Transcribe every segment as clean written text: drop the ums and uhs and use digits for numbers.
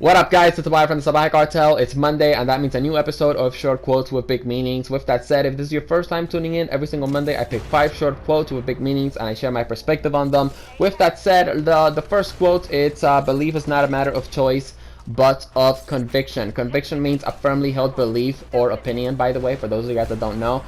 What up, guys? It's Salvajee from the Salvajee Cartel. It's Monday, and that means a new episode of Short Quotes with Big Meanings. With that said, if this is your first time tuning in, every single Monday I pick 5 short quotes with big meanings, and I share my perspective on them. With that said, the first quote, it's belief is not a matter of choice, but of conviction. Conviction means a firmly held belief or opinion, by the way, for those of you guys that don't know.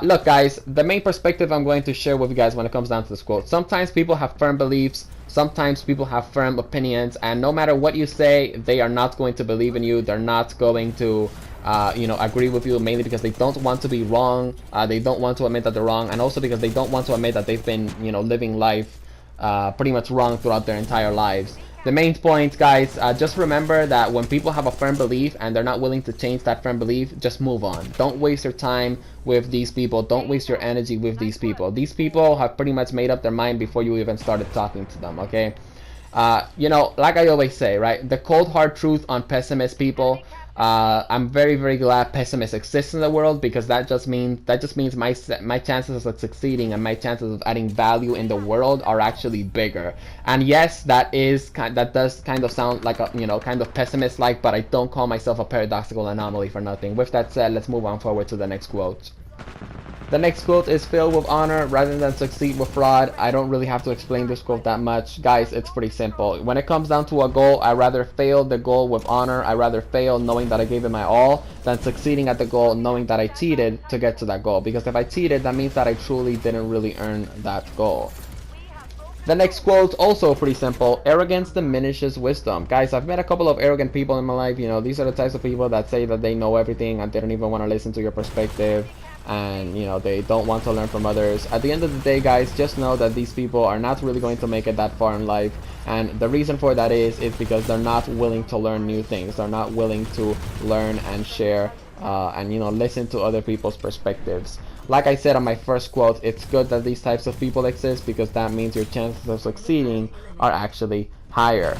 Look, guys, the main perspective I'm going to share with you guys when it comes down to this quote. Sometimes people have firm beliefs, sometimes people have firm opinions, and no matter what you say, they are not going to believe in you. They're not going to agree with you, mainly because they don't want to be wrong. They don't want to admit that they're wrong, and also because they don't want to admit that they've been, living life pretty much wrong throughout their entire lives. The main point, guys, just remember that when people have a firm belief and they're not willing to change that firm belief, just move on. Don't waste your time with these people. Don't waste your energy with these people. These people have pretty much made up their mind before you even started talking to them, okay? Like I always say, right? The cold hard truth on pessimist people. I'm very, very glad pessimists exist in the world, because that just means my chances of succeeding and my chances of adding value in the world are actually bigger. And yes, that does kind of sound like a kind of pessimist like, but I don't call myself a paradoxical anomaly for nothing. With that said, let's move on forward to the next quote. The next quote is filled with honor rather than succeed with fraud. I don't really have to explain this quote that much. Guys, it's pretty simple. When it comes down to a goal, I rather fail the goal with honor. I rather fail knowing that I gave it my all than succeeding at the goal knowing that I cheated to get to that goal. Because if I cheated, that means that I truly didn't really earn that goal. The next quote, also pretty simple. Arrogance diminishes wisdom. Guys, I've met a couple of arrogant people in my life. These are the types of people that say that they know everything and they don't even want to listen to your perspective. And they don't want to learn from others. At the end of the day, guys, just know that these people are not really going to make it that far in life, and the reason for that is because they're not willing to learn new things. They're not willing to learn and share and listen to other people's perspectives. Like I said on my first quote, it's good that these types of people exist, because that means your chances of succeeding are actually higher.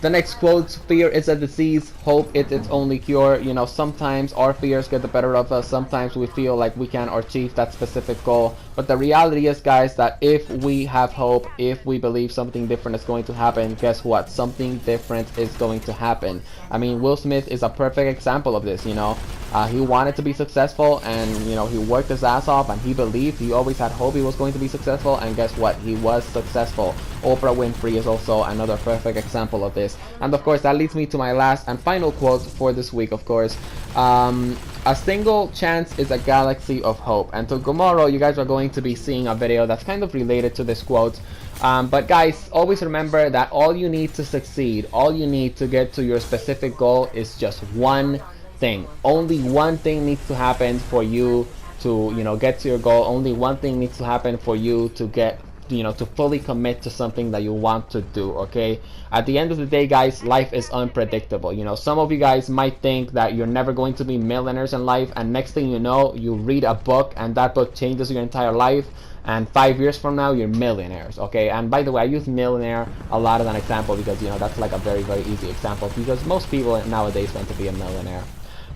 The next quote, fear is a disease, hope is its only cure. Sometimes our fears get the better of us. Sometimes we feel like we can't achieve that specific goal. But the reality is, guys, that if we have hope, if we believe something different is going to happen, guess what? Something different is going to happen. I mean, Will Smith is a perfect example of this, he wanted to be successful, and he worked his ass off, and he believed, he always had hope he was going to be successful, and guess what? He was successful. Oprah Winfrey is also another perfect example of this. And of course, that leads me to my last and final quote for this week, of course. A single chance is a galaxy of hope. And tomorrow, you guys are going to be seeing a video that's kind of related to this quote. But guys, always remember that all you need to succeed, all you need to get to your specific goal is just one thing. Only one thing needs to happen for you to get to your goal. Only one thing needs to happen for you to get to fully commit to something that you want to do, okay? At the end of the day, guys, life is unpredictable. Some of you guys might think that you're never going to be millionaires in life, and next thing you know, you read a book and that book changes your entire life, and 5 years from now you're millionaires, okay? And by the way, I use millionaire a lot as an example because that's like a very, very easy example, because most people nowadays want to be a millionaire.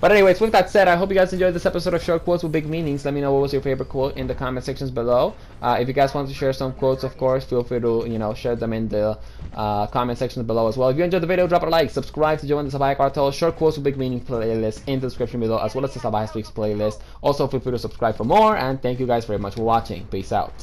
But anyways, with that said, I hope you guys enjoyed this episode of Short Quotes with Big Meanings. Let me know what was your favorite quote in the comment sections below. If you guys want to share some quotes, of course, feel free to, share them in the comment sections below as well. If you enjoyed the video, drop a like, subscribe to join the Salvajee Cartel Short Quotes with Big Meanings playlist in the description below, as well as the Salvajee Speaks playlist. Also, feel free to subscribe for more, and thank you guys very much for watching. Peace out.